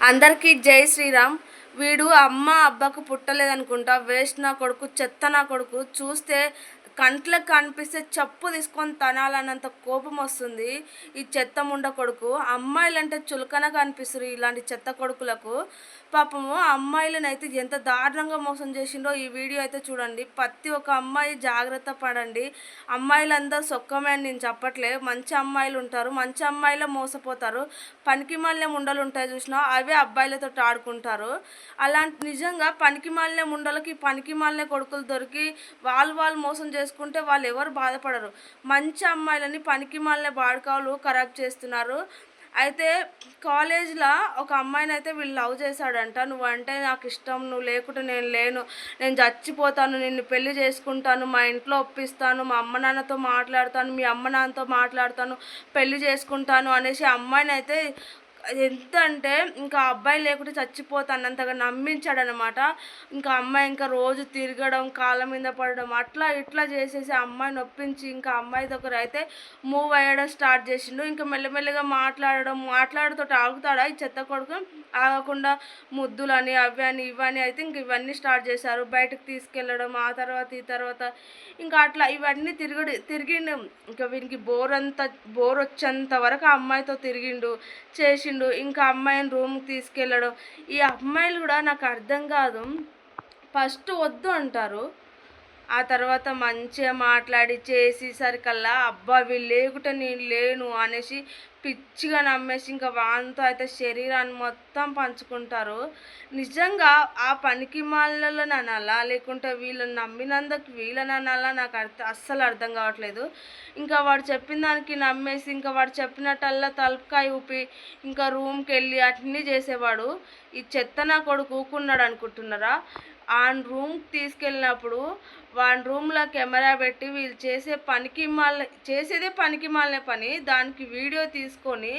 అందరికీ జై శ్రీరామ్. వీడు అమ్మ అబ్బకు పుట్టలేదనుకుంటా, వేస్ట్ నా కొడుకు, చెత్త నా కొడుకు. చూస్తే కంట్లకు కనిపిస్తే చెప్పు తీసుకొని తనాలన్నంత కోపం వస్తుంది ఈ చెత్త ముండ కొడుకు. అమ్మాయిలంటే చులకనగా అనిపిస్తారు ఇలాంటి చెత్త కొడుకులకు. పాపము అమ్మాయిలనైతే ఎంత దారుణంగా మోసం చేసిండో ఈ వీడియో అయితే చూడండి. ప్రతి ఒక్క అమ్మాయి జాగ్రత్త పడండి. అమ్మాయిలందరూ సొక్కమే అని నేను చెప్పట్లే, మంచి అమ్మాయిలు ఉంటారు, మంచి అమ్మాయిలే మోసపోతారు. పనికి మాలిన ముండలు ఉంటాయి చూసినా, అవే అబ్బాయిలతో ఆడుకుంటారు. అలాంటి నిజంగా పనికి మాలిన ముండలకి పనికి మాలిన కొడుకులు దొరికి వాళ్ళు మోసం చేసుకుంటే వాళ్ళు ఎవరు బాధపడరు. మంచి అమ్మాయిలని పనికి మాలిన బాడుకాలు ఖరాబ్ చేస్తున్నారు. అయితే కాలేజ్లో ఒక అమ్మాయిని అయితే వీళ్ళు లవ్ చేశాడంట. నువ్వంటే నాకు ఇష్టం, నువ్వు లేకుంటే నేను లేను, నేను చచ్చిపోతాను, నిన్ను పెళ్లి చేసుకుంటాను, మా ఇంట్లో ఒప్పిస్తాను, మా అమ్మ నాన్నతో మాట్లాడతాను, మీ అమ్మ నాన్నతో మాట్లాడతాను, పెళ్లి చేసుకుంటాను అనేసి అమ్మాయిని అయితే ఎంత అంటే ఇంకా అబ్బాయి లేకుంటే చచ్చిపోతానంతగా నమ్మించాడనమాట. ఇంకా అమ్మాయి ఇంకా రోజు తిరగడం, కాళ్ళ మీద పడడం, అట్లా ఇట్లా చేసేసి అమ్మాయిని ఒప్పించి ఇంకా అమ్మాయి దగ్గర అయితే మూవ్ అయ్యడం స్టార్ట్ చేసిండు. ఇంకా మెల్లమెల్లగా మాట్లాడుతూ ఆగుతాడా ఈ చెత్త కొడుకు? ఆగకుండా ముద్దులని అవి అని ఇవని అయితే ఇంక ఇవన్నీ స్టార్ట్ చేశారు. బయటకు తీసుకెళ్ళడం, ఆ తర్వాత ఈ తర్వాత ఇంకా అట్లా ఇవన్నీ తిరిగిండు. ఇంకా వీనికి బోర్ వచ్చేంత వరకు ఆ అమ్మాయితో తిరిగిండు, చేసిండు. ఇంకా అమ్మాయిని రూమ్కి తీసుకెళ్ళడం. ఈ అమ్మాయిలు కూడా నాకు అర్థం కాదు, ఫస్ట్ వద్దు అంటారు, ఆ తర్వాత మంచిగా మాట్లాడి చేసేసరికల్లా అబ్బా వీళ్ళు లేకుంటే నేను లేను అనేసి పిచ్చిగా నమ్మేసి ఇంకా వాంతో అయితే శరీరాన్ని మొత్తం పంచుకుంటారు. నిజంగా ఆ పనికి మాలని అనాలా, లేకుంటే వీళ్ళని నమ్మినందుకు వీళ్ళని అనాలా, నాకు అస్సలు అర్థం కావట్లేదు. ఇంకా వాడు చెప్పిన దానికి నమ్మేసి ఇంకా వాడు చెప్పినట్టల్లా తలకాయ ఊపి ఇంకా రూమ్కి వెళ్ళి అట్న్నీ చేసేవాడు. ఈ చెత్త నా కొడుకు ఊకున్నాడు అనుకుంటున్నారా? ఆ రూమ్కి తీసుకెళ్ళినప్పుడు వాడి రూమ్లో కెమెరా పెట్టి వీళ్ళు చేసేదే పనికి మాలిన పని, దానికి వీడియో తీసుకొని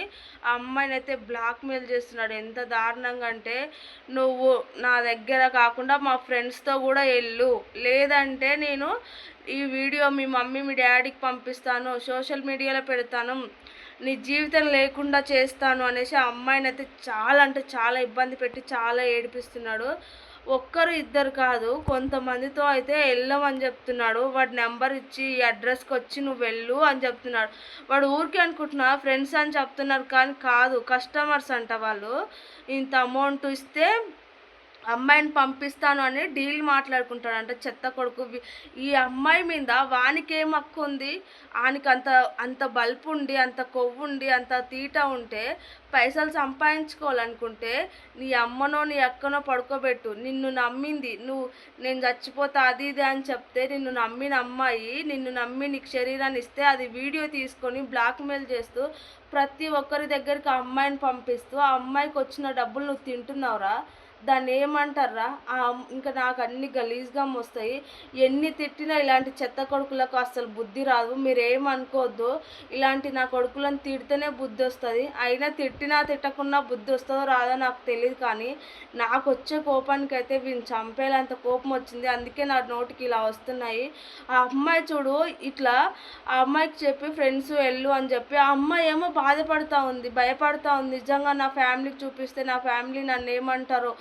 ఆ అమ్మాయిని అయితే బ్లాక్మెయిల్ చేస్తున్నాడు. ఎంత దారుణంగా అంటే, నువ్వు నా దగ్గర కాకుండా మా ఫ్రెండ్స్తో కూడా వెళ్ళు, లేదంటే నేను ఈ వీడియో మీ మమ్మీ మీ డాడీకి పంపిస్తాను, సోషల్ మీడియాలో పెడతాను, నీ జీవితం లేకుండా చేస్తాను అనేసి ఆ అమ్మాయిని అయితే చాలా అంటే చాలా ఇబ్బంది పెట్టి చాలా ఏడిపిస్తున్నాడు. ఒక్కరు ఇద్దరు కాదు, కొంతమందితో అయితే వెళ్ళమని చెప్తున్నాడు. వాడి నెంబర్ ఇచ్చి ఈ అడ్రస్కి వచ్చి నువ్వు వెళ్ళు అని చెప్తున్నాడు. వాడు ఊరికి అనుకుంటున్నా ఫ్రెండ్స్ అని చెప్తున్నారు, కానీ కాదు, కస్టమర్స్ అంట వాళ్ళు. ఇంత అమౌంట్ ఇస్తే అమ్మాయిని పంపిస్తాను అని డీల్ మాట్లాడుకుంటాడంట చెత్త కొడుకు. ఈ అమ్మాయి మీద వానికి ఏం హక్కు ఉంది? వానికి అంత బల్పు ఉండి, అంత కొవ్వు ఉండి, అంత తీట ఉంటే, పైసలు సంపాదించుకోవాలనుకుంటే నీ అమ్మనో నీ అక్కనో పడుకోబెట్టు. నిన్ను నమ్మింది, నేను చచ్చిపోతా అది ఇది అని చెప్తే నిన్ను నమ్మిన అమ్మాయి నిన్ను నమ్మి నీకు శరీరాన్ని ఇస్తే అది వీడియో తీసుకొని బ్లాక్మెయిల్ చేస్తూ ప్రతి ఒక్కరి దగ్గరికి ఆ అమ్మాయిని పంపిస్తూ ఆ అమ్మాయికి వచ్చిన డబ్బులు నువ్వు తింటున్నావురా? దాన్ని ఏమంటారా? ఇంకా నాకు అన్ని గలీజ్గా వస్తాయి. ఎన్ని తిట్టినా ఇలాంటి చెత్త కొడుకులకు అసలు బుద్ధి రాదు. మీరు ఏమనుకోవద్దు, ఇలాంటి నా కొడుకులను తిడితేనే బుద్ధి వస్తుంది. అయినా తిట్టినా తిట్టకుండా బుద్ధి వస్తుందో రాదో నాకు తెలియదు, కానీ నాకు వచ్చే కోపానికి అయితే వీళ్ళని చంపేలాంత కోపం వచ్చింది. అందుకే నా నోటికి ఇలా వస్తున్నాయి. ఆ అమ్మాయి చూడు, ఇట్లా ఆ అమ్మాయికి చెప్పి ఫ్రెండ్స్ వెళ్ళు అని చెప్పి ఆ అమ్మాయి ఏమో బాధపడుతూ ఉంది, భయపడుతూ ఉంది. నిజంగా నా ఫ్యామిలీకి చూపిస్తే నా ఫ్యామిలీ నన్ను ఏమంటారో,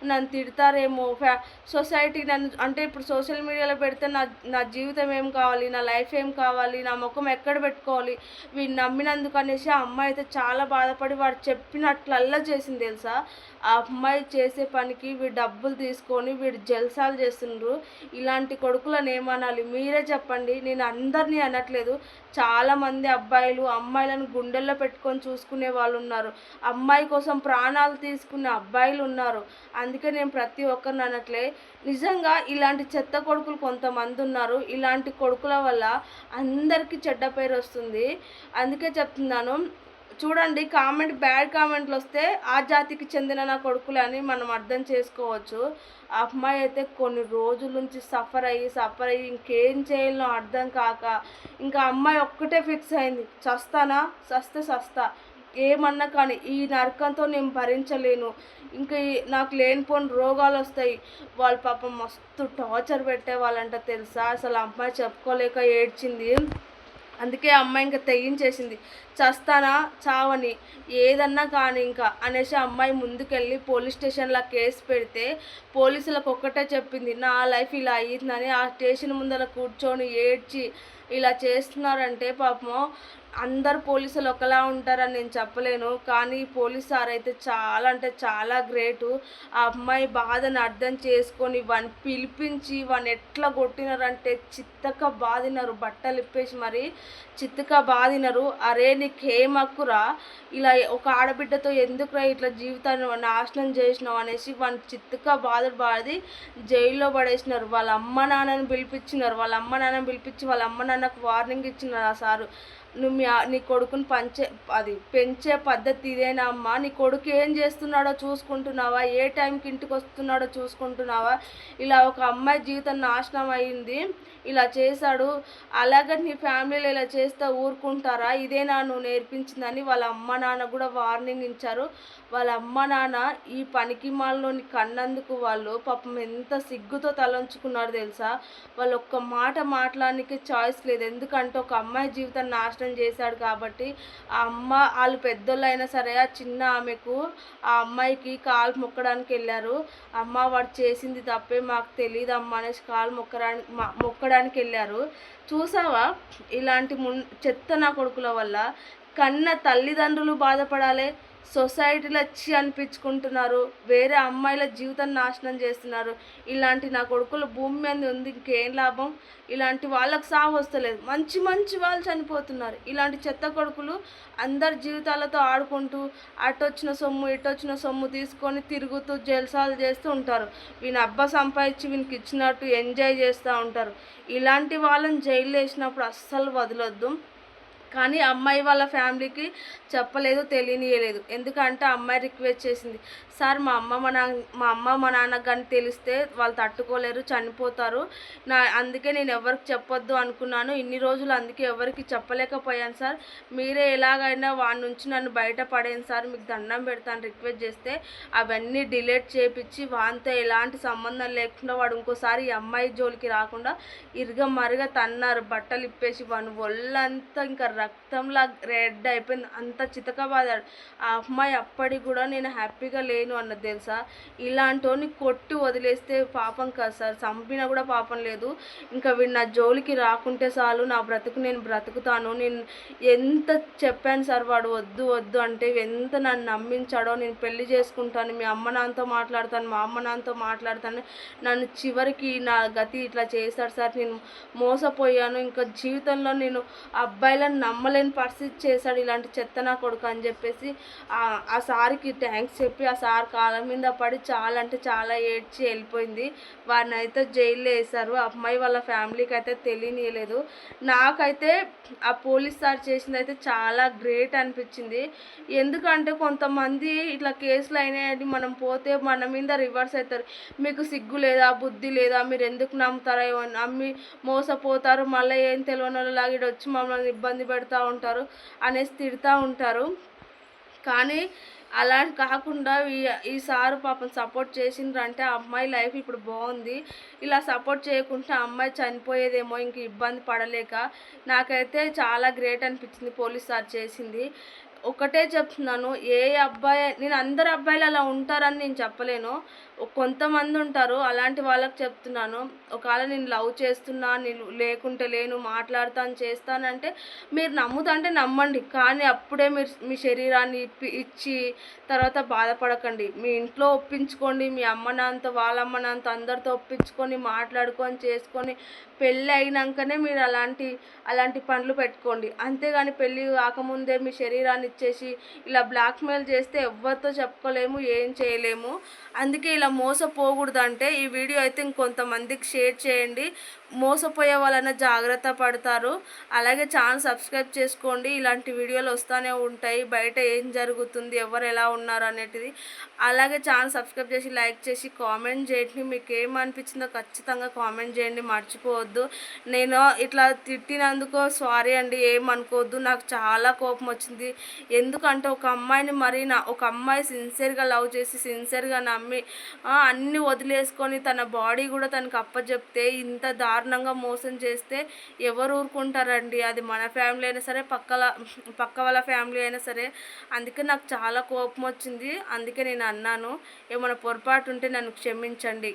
నన్ను తిడతారేమో, సొసైటీ నన్ను అంటే ఇప్పుడు సోషల్ మీడియాలో పెడితే నా జీవితం ఏం కావాలి, నా లైఫ్ ఏం కావాలి, నా ముఖం ఎక్కడ పెట్టుకోవాలి, వీడిని నమ్మినందుకు అనేసి ఆ అమ్మాయి అయితే చాలా బాధపడి వాడు చెప్పినట్లల్లా చేసింది తెలుసా. ఆ అమ్మాయి చేసే పనికి వీడు డబ్బులు తీసుకొని వీడు జల్సాలు చేస్తుండ్రు. ఇలాంటి కొడుకులను ఏమనాలి మీరే చెప్పండి. నేను అందరినీ అనట్లేదు, చాలామంది అబ్బాయిలు అమ్మాయిలను గుండెల్లో పెట్టుకొని చూసుకునే వాళ్ళు ఉన్నారు, అమ్మాయి కోసం ప్రాణాలు తీసుకునే అబ్బాయిలు ఉన్నారు. అందుకే నేను ప్రతి ఒక్కరిని అనట్లే. నిజంగా ఇలాంటి చెత్త కొడుకులు కొంతమంది ఉన్నారు. ఇలాంటి కొడుకుల వల్ల అందరికీ చెడ్డ పేరు వస్తుంది. అందుకే చెప్తున్నాను, చూడండి, బ్యాడ్ కామెంట్లు వస్తే ఆ జాతికి చెందిన నా కొడుకులే అని మనం అర్థం చేసుకోవచ్చు. ఆ అమ్మాయి అయితే కొన్ని రోజుల నుంచి సఫర్ అయ్యి ఇంకేం చేయాలో అర్థం కాక ఇంకా అమ్మాయి ఒక్కటే ఫిక్స్ అయింది, చస్తా, ఏమన్నా కానీ ఈ నరకంతో నేను భరించలేను, ఇంకా నాకు లేనిపోని రోగాలు వస్తాయి. వాళ్ళ పాపం మస్తు టార్చర్ పెట్టే వాళ్ళంట తెలుసా. అసలు అమ్మాయి చెప్పుకోలేక ఏడ్చింది. అందుకే ఆ అమ్మాయి ఇంకా తెగించేసింది. చస్తానా చావని ఏదన్నా కానీ ఇంకా అనేసి ఆ అమ్మాయి ముందుకెళ్ళి పోలీస్ స్టేషన్‌లో కేస్ పెడితే పోలీసులకు ఒక్కటే చెప్పింది, నా లైఫ్ ఇలా అయ్యిందని. ఆ స్టేషన్ ముందర కూర్చొని ఏడ్చి ఇలా చేస్తున్నారంటే పాపం అందరు పోలీసులు ఒకలా ఉంటారని నేను చెప్పలేను. కానీ పోలీస్ సార్ అయితే చాలా అంటే చాలా గ్రేటు. ఆ అమ్మాయి బాధను అర్థం చేసుకొని వాడిని పిలిపించి వాడిని ఎట్లా కొట్టినారంటే చిత్తక బాదినారు. బట్టలిప్పేసి మరి చిత్తక బాదినారు. అరే నీకేం హక్కురా, ఇలా ఒక ఆడబిడ్డతో ఎందుకురా ఇట్లా జీవితాన్ని నాశనం చేసినావు అనేసి వాడిని చిత్తక బాది జైల్లో పడేసినారు. వాళ్ళ అమ్మ నాన్నని పిలిపించినారు. వాళ్ళ అమ్మ నాన్నని పిలిపించి వాళ్ళ అమ్మ నాన్నకు వార్నింగ్ ఇచ్చినారు ఆ సారు. నువ్వు నీ కొడుకుని పెంచే పద్ధతి ఇదేనా అమ్మా? నీ కొడుకు ఏం చేస్తున్నాడో చూసుకుంటున్నావా? ఏ టైంకి ఇంటికి వస్తున్నాడో చూసుకుంటున్నావా? ఇలా ఒక అమ్మాయి జీవితం నాశనం అయింది, ఇలా చేశాడు, అలాగే నీ ఫ్యామిలీలో ఇలా చేస్తే ఊరుకుంటారా? ఇదేనా నువ్వు నేర్పించిందని వాళ్ళ అమ్మ నాన్న కూడా వార్నింగ్ ఇచ్చారు. వాళ్ళ అమ్మ నాన్న ఈ పనికి మాలోని కన్నందుకు వాళ్ళు పాపం ఎంత సిగ్గుతో తలంచుకున్నారు తెలుసా? వాళ్ళు ఒక్క మాట మాట్లాడడానికి చాయిస్ లేదు. ఎందుకంటే ఒక అమ్మాయి జీవితాన్ని నాశనం చేశాడు కాబట్టి ఆ అమ్మ వాళ్ళు పెద్దోళ్ళు అయినా సరే ఆ చిన్న ఆమెకు ఆ అమ్మాయికి కాలు మొక్కడానికి వెళ్ళారు. అమ్మ వాడు చేసింది తప్పే, మాకు తెలియదు అమ్మ అనేసి కాలు మొక్కడానికి వెళ్ళారు. చూసావా ఇలాంటి చెత్త నా కొడుకుల వల్ల కన్న తల్లిదండ్రులు బాధపడాలి, సొసైటీలో వచ్చి అనిపించుకుంటున్నారు, వేరే అమ్మాయిల జీవితం నాశనం చేస్తున్నారు. ఇలాంటి నా కొడుకులు భూమి మీద ఉంది, ఇంకేం లాభం? ఇలాంటి వాళ్ళకి సావు వస్తలేదు, మంచి మంచి వాళ్ళు చనిపోతున్నారు. ఇలాంటి చెత్త కొడుకులు అందరి జీవితాలతో ఆడుకుంటూ అటొచ్చిన సొమ్ము ఇటొచ్చిన సొమ్ము తీసుకొని తిరుగుతూ జల్సాలు చేస్తూ ఉంటారు. వీని అబ్బా సంపాదించి వీనికి ఇచ్చినట్టు ఎంజాయ్ చేస్తూ ఉంటారు. ఇలాంటి వాళ్ళని జైలు వేసినప్పుడు అస్సలు వదలొద్దు. కానీ అమ్మాయి వాళ్ళ ఫ్యామిలీకి చెప్పలేదు, తెలియనియలేదు. ఎందుకంటే అమ్మాయి రిక్వెస్ట్ చేసింది, సార్ మా అమ్మ మా నాన్నకు కానీ తెలిస్తే వాళ్ళు తట్టుకోలేరు, చనిపోతారు. అందుకే నేను ఎవరికి చెప్పొద్దు అనుకున్నాను ఇన్ని రోజులు, అందుకే ఎవరికి చెప్పలేకపోయాను సార్. మీరే ఎలాగైనా వాడి నుంచి నన్ను బయటపడేయండి సార్, మీకు దండం పెడతాను రిక్వెస్ట్ చేస్తే అవన్నీ డిలీట్ చేపించి వానితో ఎలాంటి సంబంధం లేకుండా వాడు ఇంకోసారి ఈ అమ్మాయి జోలికి రాకుండా మరిగా తన్నారు. బట్టలు ఇప్పేసి వాడిని ఒళ్ళంతా ఇంకా రక్తంలా రెడ్ అయిపోయింది, అంత చితకబాదాడు. ఆ అమ్మాయి అప్పటికి కూడా నేను హ్యాపీగా లేను అన్నది తెలుసా? ఇలాంటి కొట్టి వదిలేస్తే పాపం కాదు సార్, చంపినా కూడా పాపం లేదు. ఇంకా వీడు నా జోలికి రాకుంటే చాలు, నా బ్రతుకు నేను బ్రతుకుతాను. నేను ఎంత చెప్పాను సార్, వాడు వద్దు వద్దు అంటే ఎంత నన్ను నమ్మించాడో. నేను పెళ్లి చేసుకుంటాను, మీ అమ్మ నాన్నతో మాట్లాడతాను, మా అమ్మ నాన్నతో మాట్లాడతాను, నన్ను చివరికి నా గతి ఇట్లా చేశాడు సార్. నేను మోసపోయాను, ఇంకా జీవితంలో నేను అబ్బాయిలను నమ్మలేని పరిస్థితి చేశాడు ఇలాంటి చెత్త నా కొడుకు అని చెప్పేసి ఆ సార్కి థ్యాంక్స్ చెప్పి ఆ సార్ కాళ్ళ మీద పడి చాలా అంటే చాలా ఏడ్చి వెళ్ళిపోయింది. వాడిని అయితే జైల్లో వేశారు. అమ్మాయి వాళ్ళ ఫ్యామిలీకి అయితే తెలియనియలేదు. నాకైతే ఆ పోలీస్ సార్ చేసింది అయితే చాలా గ్రేట్ అనిపించింది. ఎందుకంటే కొంతమంది ఇట్లా కేసులు అయినాయని మనం పోతే మన మీద రివర్స్ అవుతారు. మీకు సిగ్గు లేదా, బుద్ధి లేదా, మీరు ఎందుకు నమ్ముతారో, నమ్మి మోసపోతారు, మళ్ళీ ఏం తెలియని వాళ్ళలాగా వచ్చి మమ్మల్ని ఇబ్బంది పెడతా ఉంటారు అనేసి తిడుతూ ఉంటారు. కానీ అలా కాకుండా ఈ సారు పాపం సపోర్ట్ చేసిండ్రంటే ఆ అమ్మాయి లైఫ్ ఇప్పుడు బాగుంది. ఇలా సపోర్ట్ చేయకుండా ఆ అమ్మాయి చనిపోయేదేమో ఇంక ఇబ్బంది పడలేక. నాకైతే చాలా గ్రేట్ అనిపించింది పోలీస్ సార్ చేసింది. ఒకటే చెప్తున్నాను, నేను అందరు అబ్బాయిలు అలా ఉంటారని నేను చెప్పలేను, కొంతమంది ఉంటారు, అలాంటి వాళ్ళకి చెప్తున్నాను. ఒకవేళ నేను లవ్ చేస్తున్నా, నేను లేకుంటే లేను, మాట్లాడతాను చేస్తానంటే మీరు నమ్ముతుంటే నమ్మండి. కానీ అప్పుడే మీరు మీ శరీరాన్ని ఇచ్చి తర్వాత బాధపడకండి. మీ ఇంట్లో ఒప్పించుకోండి, మీ అమ్మ నాన్నతో వాళ్ళ అమ్మ నాన్నతో అందరితో ఒప్పించుకొని మాట్లాడుకొని చేసుకొని పెళ్ళి అయినాకనే మీరు అలాంటి పనులు పెట్టుకోండి. అంతేగాని పెళ్ళి కాకముందే మీ శరీరాన్ని ఇచ్చేసి ఇలా బ్లాక్మెయిల్ చేస్తే ఎవరితో చెప్పుకోలేము, ఏం చేయలేము. అందుకే ఇలా మోసపోకూడదంటే ఈ వీడియో అయితే ఇంకొంతమందికి షేర్ చేయండి. మోసపోయే వాళ్ళైనా జాగ్రత్త పడతారు. అలాగే ఛానల్ సబ్స్క్రైబ్ చేసుకోండి, ఇలాంటి వీడియోలు వస్తూనే ఉంటాయి, బయట ఏం జరుగుతుంది, ఎవరు ఎలా ఉన్నారు అనేటిది. అలాగే ఛానల్ సబ్స్క్రైబ్ చేసి లైక్ చేసి కామెంట్ చేయండి. మీకు ఏమనిపించిందో ఖచ్చితంగా కామెంట్ చేయండి, మర్చిపోవద్దు. నేను ఇట్లా తిట్టినందుకు సారీ అండి, ఏమనుకోవద్దు. నాకు చాలా కోపం వచ్చింది. ఎందుకంటే ఒక అమ్మాయిని ఒక అమ్మాయి సిన్సియర్‌గా లవ్ చేసి, సిన్సియర్‌గా నమ్మి అన్నీ వదిలేసుకొని తన బాడీ గూడా తనకి అప్పజెప్తే, ఇంత దారుణంగా మోసం చేస్తే ఎవరు ఊరుకుంటారండి? అది మన ఫ్యామిలీ అయినా సరే, పక్క వాళ్ళ ఫ్యామిలీ అయినా సరే. అందుకే నాకు చాలా కోపమొచ్చింది. అందుకే నేను అన్నాను. ఏమైనా పొరపాటు ఉంటే నన్ను క్షమించండి.